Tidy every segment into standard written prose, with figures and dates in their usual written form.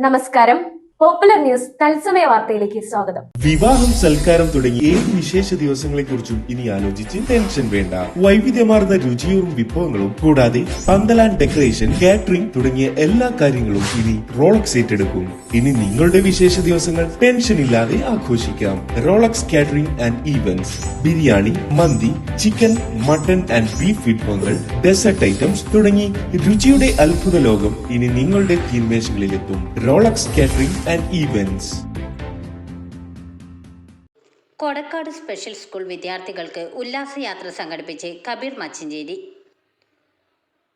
നമസ്കാരം. Popular news തത്സമയ വാർത്തയിലേക്ക് സ്വാഗതം. വിവാഹം, സൽക്കാരം തുടങ്ങി ഏത് വിശേഷ ദിവസങ്ങളെ കുറിച്ചും ഇനി ആലോചിച്ച് ടെൻഷൻ വേണ്ട. വൈവിധ്യമാർന്ന രുചിയൂറും വിഭവങ്ങളും കൂടാതെ പന്തൽ ആൻഡ് ഡെക്കറേഷൻ, കാറ്ററിംഗ് തുടങ്ങിയ എല്ലാ കാര്യങ്ങളും ഇനി റോളക്സ് ഏറ്റെടുക്കും. ഇനി നിങ്ങളുടെ വിശേഷ ദിവസങ്ങൾ ടെൻഷൻ ഇല്ലാതെ ആഘോഷിക്കാം. Rolex catering and events, biryani, മന്തി, ചിക്കൻ, മട്ടൺ ആൻഡ് ബീഫ് വിഭവങ്ങൾ, ഡെസേർട്ട് ഐറ്റംസ് തുടങ്ങി രുചിയുടെ അത്ഭുത ലോകം ഇനി നിങ്ങളുടെ തീന്മേശകളിലെത്തും. Rolex catering and events. Kodakkad special school വിദ്യാർത്ഥികൾക്ക് ഉല്ലാസയാത്ര സംഘടിപ്പിച്ച് കബീർ മച്ചിഞ്ചേരി.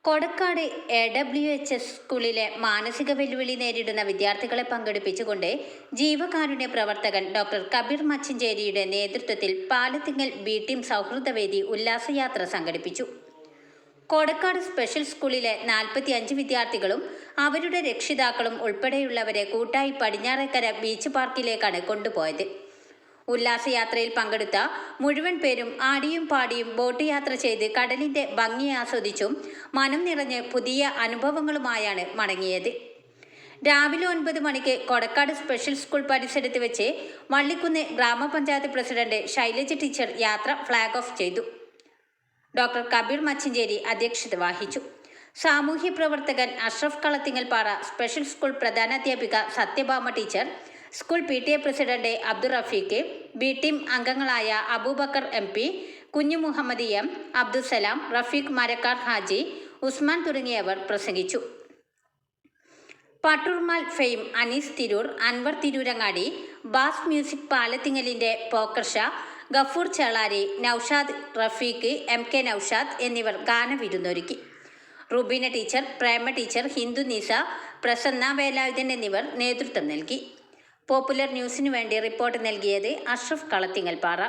കൊടക്കാട് AWHS സ്കൂളിലെ മാനസിക വെല്ലുവിളി നേരിടുന്ന വിദ്യാർത്ഥികളെ പങ്കെടുപ്പിച്ചുകൊണ്ട് ജീവകാരുണ്യ പ്രവർത്തകൻ ഡോക്ടർ കബീർ മച്ചിഞ്ചേരിയുടെ നേതൃത്വത്തിൽ പാലത്തിങ്ങൽ ബി ടീം സൗഹൃദവേദി ഉല്ലാസയാത്ര സംഘടിപ്പിച്ചു. കൊടക്കാട് സ്പെഷ്യൽ സ്കൂളിലെ 45 വിദ്യാർത്ഥികളും അവരുടെ രക്ഷിതാക്കളും ഉൾപ്പെടെയുള്ളവരെ കൂട്ടായി പടിഞ്ഞാറേക്കര ബീച്ച് പാർക്കിലേക്കാണ് കൊണ്ടുപോയത്. ഉല്ലാസയാത്രയിൽ പങ്കെടുത്ത മുഴുവൻ പേരും ആടിയും പാടിയും ബോട്ട് യാത്ര ചെയ്ത് കടലിന്റെ ഭംഗി ആസ്വദിച്ചും മനം നിറഞ്ഞ് പുതിയ അനുഭവങ്ങളുമായാണ് മടങ്ങിയത്. രാവിലെ 9 മണിക്ക് കൊടക്കാട് സ്പെഷ്യൽ സ്കൂൾ പരിസരത്ത് വെച്ച് വള്ളിക്കുന്ന് ഗ്രാമപഞ്ചായത്ത് പ്രസിഡന്റ് ശൈലജ ടീച്ചർ യാത്ര ഫ്ലാഗ് ഓഫ് ചെയ്തു. ഡോക്ടർ കബീർ മച്ചിഞ്ചേരി അധ്യക്ഷത വഹിച്ചു. സാമൂഹ്യ പ്രവർത്തകൻ അഷ്റഫ് കളത്തിങ്ങൽപ്പാറ, സ്പെഷ്യൽ സ്കൂൾ പ്രധാനാധ്യാപിക Sathyabhama teacher, school PTA president Abdul Rafeeq, B team അംഗങ്ങളായ അബൂബക്കർ MP, കുഞ്ഞു മുഹമ്മദ് M, അബ്ദുസലാം, റഫീഖ് മരക്കാർ ഹാജി, ഉസ്മാൻ തുടങ്ങിയവർ പ്രസംഗിച്ചു. Pattoormal fame Anees Tirur, Anwar Tirurangadi, bass music പാലത്തിങ്ങലിന്റെ പോക്കർഷ, ഗഫൂർ ചേളാരി, നൌഷാദ്, റഫീഖ്, MK നൌഷാദ് എന്നിവർ ഗാനവിരുന്നൊരുക്കി. റുബീന ടീച്ചർ, പ്രേമ ടീച്ചർ, ഹിന്ദു നീസ, പ്രസന്ന വേലായുധൻ എന്നിവർ നേതൃത്വം നൽകി. പോപ്പുലർ ന്യൂസിനു വേണ്ടി റിപ്പോർട്ട് നൽകിയത് അഷ്റഫ് കളത്തിങ്ങൽപ്പാറ.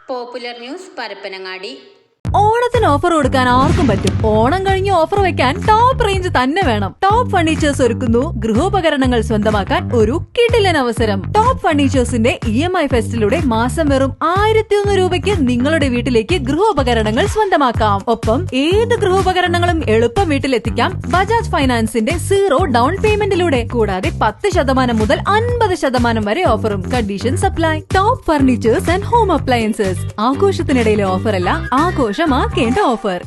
Popular news Parappanangadi. ഓണത്തിന് ഓഫർ കൊടുക്കാൻ ആർക്കും പറ്റും. ഓണം കഴിഞ്ഞ് ഓഫർ വെക്കാൻ ടോപ്പ് റേഞ്ച് തന്നെ വേണം. ടോപ്പ് ഫർണിച്ചേഴ്സ് ഒരുക്കുന്നു ഗൃഹോപകരണങ്ങൾ സ്വന്തമാക്കാൻ ഒരു കിടിലൻ അവസരം. ടോപ്പ് ഫർണിച്ചേഴ്സിന്റെ EMI ഫെസ്റ്റിലൂടെ മാസം വെറും 1001 രൂപയ്ക്ക് നിങ്ങളുടെ വീട്ടിലേക്ക് ഗൃഹോപകരണങ്ങൾ സ്വന്തമാക്കാം. ഒപ്പം ഏത് ഗൃഹോപകരണങ്ങളും എളുപ്പം വീട്ടിലെത്തിക്കാം ബജാജ് ഫൈനാൻസിന്റെ 0 ഡൗൺ പേയ്മെന്റിലൂടെ. കൂടാതെ 10% മുതൽ 50% വരെ ഓഫറും. Condition supply. Top furnitures and home appliances. ആഘോഷത്തിനിടയിലെ ഓഫറല്ല, ആഘോഷമാക്കേണ്ട ഓഫർ.